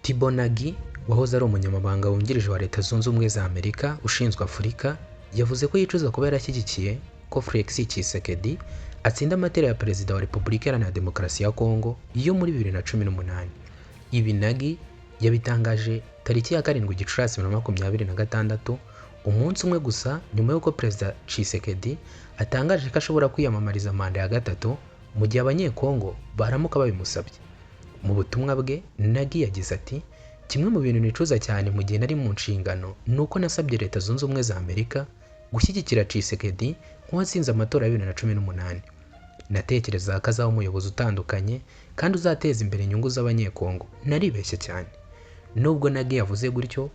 Thabo Mbeki wahoze ari umunyamabanga wungirije wa Leta Zunze Ubumwe za Amerika ushinzwe Afurika yavuze ko yicuza kuba yarashyigikiye ko Felix Tshisekedi atsinda amatora ya perezida wa Repubulika Iharanira Demokarasi ya Kongo yo muri 2018. Ibi Mbeki yabitangaje tariki ya 7 Gicurasi 2026, umunsi umwe gusa nyuma y'uko perezida Tshisekedi atangaje ko ashobora kwiyamamariza manda ya gatatu mu gihe abanyekongo baramuka babimusabye. Mu butumwa bwe Mbeki yagize ati: kimwe mu bintu nicuza cyane mu gihe nari mu nshingano nuko nasabye Leta Zunze Ubumwe za Amerika gushyigikira Tshisekedi nk'uwatsinze amatora ya 2018. Natekereza ko azaba umuyobozi utandukanye kandi uzateza imbere inyungu z'abanyekongo. Naribeshye cyane. Nubwo Mbeki yavuze gutyo,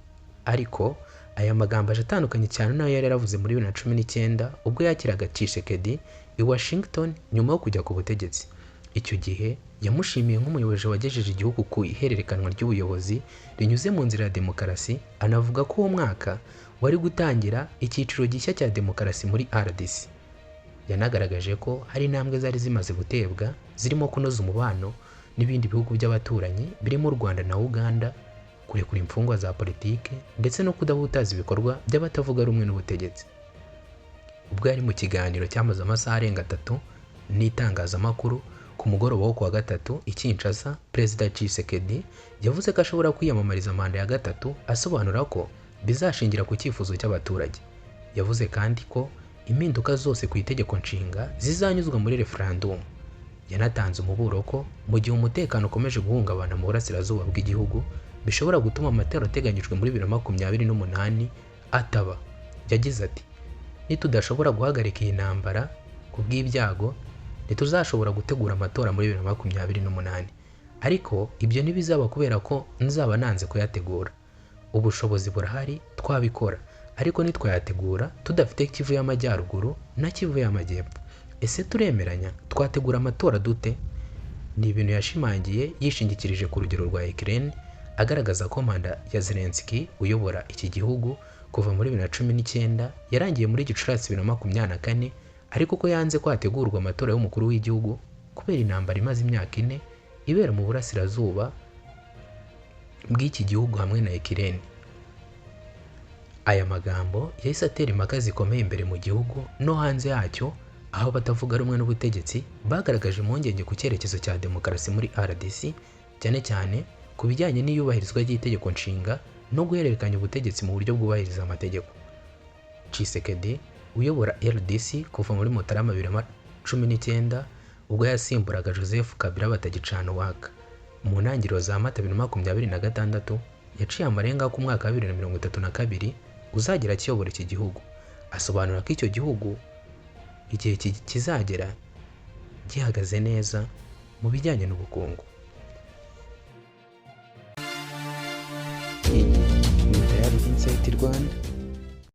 ariko aya magambo aje atandukanye cyane nayo yari yaravuze muri 2019 ubwo yakiraga Tshisekedi i Washington nyuma yo kujya ku butegetsi. Icyo gihe yamushimiye nk'umuyobozi wagejeje igihugu ku ihererekanwa ry'ubuyobozi rinyuze mu nzira ya demokarasi, anavuga ko uwo mwaka wari gutangira icyiciro gishya cya demokarasi muri RDC. Yanagaragaje ko hari intambwe zari zimaze gutebwa zirimo kunoza umubano n'ibindi bihugu by'abaturanyi birimo u Rwanda na Uganda, kurekura imfungwa za politike ndetse no kudahutaza ibikorwa by'abatavuga rumwe n'ubutegetsi. Ubwo yari mu kiganiro cyamaze amasaha arenga 3 n'itangazamakuru ku mugoroba wo kuwa gatatu i Kinshasa, Perezida Tshisekedi yavuze ko ashobora kwiyamamariza manda ya gatatu, asobanura ko bizashingira ku cyifuzo cy'abaturage. Yavuze kandi ko impinduka zose ku itegeko nshinga zizanyuzwa muri referendum. Yanatanze umuburo ko mu gihe umutekano ukomeje guhungabana mu burasirazuba bw'igihugu bishobora gutuma amatora ateganyijwe muri 2028 ataba. Yagize ati: nitudashobora guhagarika iyi ntambara ku bw'ibyago ntituzashobora gutegura amatora muri 2028, ariko ibyo ntibizaba kubera ko nzaba nanze kuyategura. Ubushobozi burahari, twabikora, ariko nitwayategura tudafite Kivu y'Amajyaruguru na Kivu y'Amajyepfo. Ese turemeranya twategura amatora dute? Ni ibintu yashimangiye yishingikirije ku rugero rwa Ukraine, agaragaza ko manda ya Zelensky uyobora iki gihugu kuva muri 2019 yarangiye muri Gicurasi 2024, ariko ko yanze ko hategurwa amatora y'umukuru w'igihugu kubera intambara imaze imyaka 4 ibera mu burasirazuba bw'iki gihugu hamwe na Ukraine. Aya magambo yahise atera impaka zikomeye imbere mu gihugu no hanze yacyo, aho batavuga rumwe n'ubutegetsi bagaragaje impungenge ku cyerekezo cya demokarasi muri RDC, cyane cyane ku bijyanye n'iyubahirizwa ry'itegeko nshinga no guhererekanya ubutegetsi mu buryo bwubahiriza amategeko. Tshisekedi uyobora RDC kuva muri Mutarama 2019 ubwo yasimburaga Joseph Kabila batagicana uwaka. Mu ntangiriro za Mata 2026 yaciye amarenga ku mwaka wa 2032 uzagira kiyobora iki gihugu. Asobanura ko icyo gihugu igihe kizagera gihagaze neza mu bijyanye n'ubukungu. Iyi ni Daily Insight Rwanda.